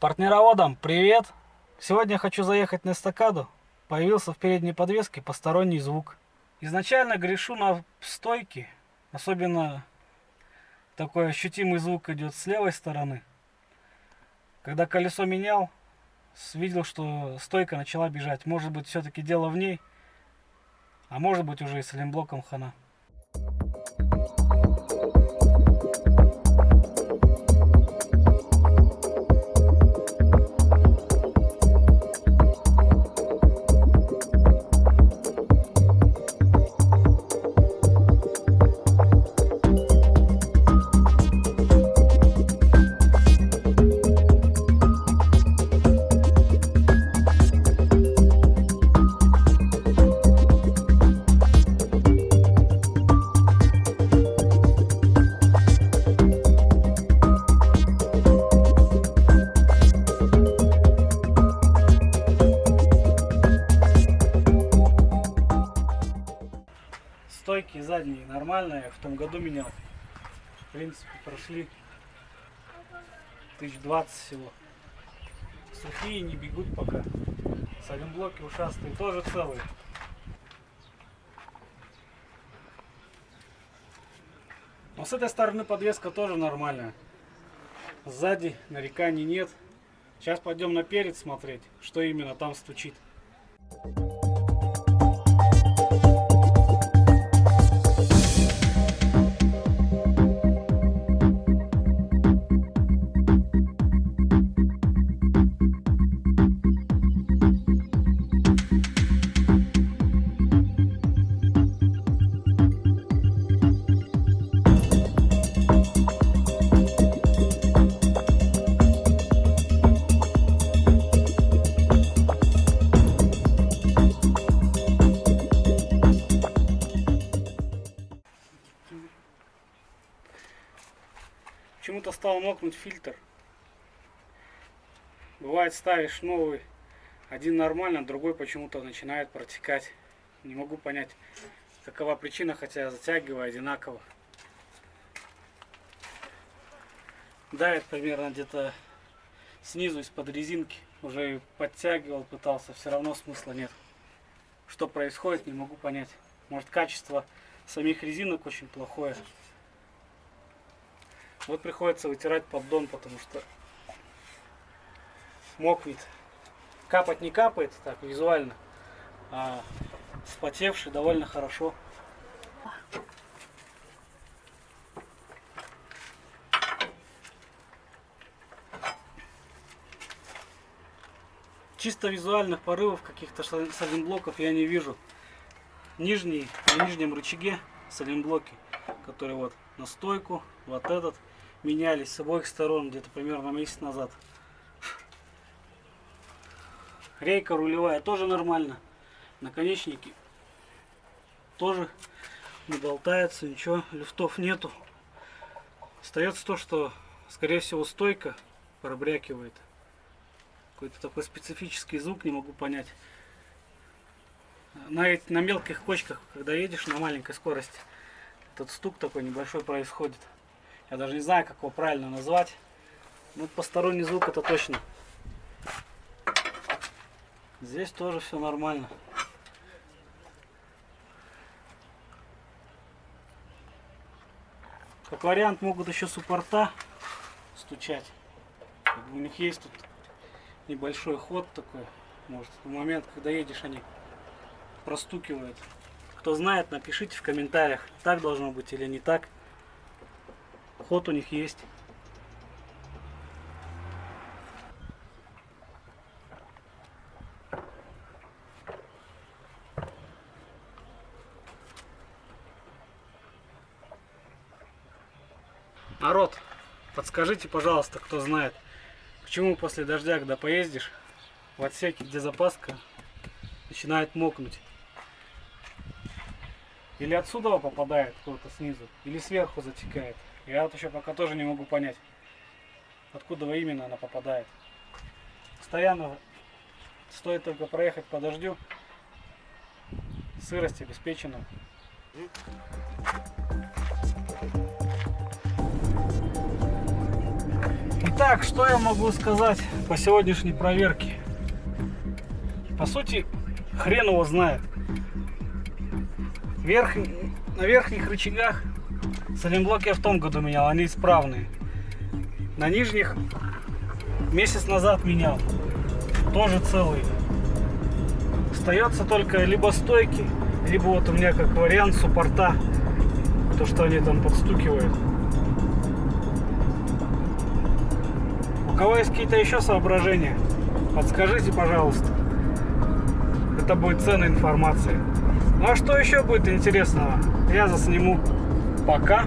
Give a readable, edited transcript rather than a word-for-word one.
Партнероводам привет! Сегодня я хочу заехать на эстакаду. Появился в передней подвеске посторонний звук. Изначально грешу на стойке. Особенно такой ощутимый звук идет с левой стороны. Когда колесо менял, видел, что стойка начала бежать. Может быть, все-таки дело в ней, а может быть уже и с лимблоком хана. Стойки задние нормальные, в том году менял. В принципе, прошли 1020 всего. Сухие не бегут пока. Саленблоки ушастые тоже целые. Но с этой стороны подвеска тоже нормальная. Сзади нареканий нет. Сейчас пойдем наперед смотреть, что именно там стучит. Почему-то стал мокнуть фильтр. Бывает, ставишь новый, один нормально, другой почему-то начинает протекать. Не могу понять, какова причина, хотя я затягиваю одинаково. Давит примерно где-то снизу из-под резинки. Уже подтягивал, пытался, все равно смысла нет. Что происходит, не могу понять. Может, качество самих резинок очень плохое. Вот приходится вытирать поддон, потому что мокнет. Капать не капает так визуально, а вспотевший довольно хорошо. Чисто визуальных порывов каких-то саленблоков я не вижу. На нижнем рычаге саленблоки, которые вот на стойку, вот этот, менялись с обоих сторон где-то примерно месяц назад. Рейка рулевая тоже нормально. Наконечники тоже не болтаются, ничего, люфтов нету. Остается то, что скорее всего стойка пробрякивает. Какой-то такой специфический звук, не могу понять. На мелких кочках, когда едешь на маленькой скорости, этот стук такой небольшой происходит. Я даже не знаю, как его правильно назвать. Но посторонний звук это точно. Здесь тоже все нормально. Как вариант, могут еще суппорта стучать. У них есть тут небольшой ход такой. Может, в момент, когда едешь, они простукивают. Кто знает, напишите в комментариях, так должно быть или не так. Ход у них есть. Народ, подскажите, пожалуйста, кто знает, почему после дождя, когда поездишь, в отсеке, где запаска, начинает мокнуть. Или отсюда попадает кто-то снизу, или сверху затекает. Я вот еще пока тоже не могу понять, откуда именно она попадает. Постоянно стоит только проехать по дождю, сырость обеспечена. Итак, что я могу сказать по сегодняшней проверке? По сути, хрен его знает. На верхних рычагах сайлентблоки я в том году менял, они исправные. На нижних месяц назад менял, тоже целые. Остается только либо стойки, либо вот у меня как вариант суппорта, то что они там подстукивают. У кого есть какие-то еще соображения, подскажите, пожалуйста. Это будет ценная информация. Ну а что еще будет интересного, я засниму. Пока.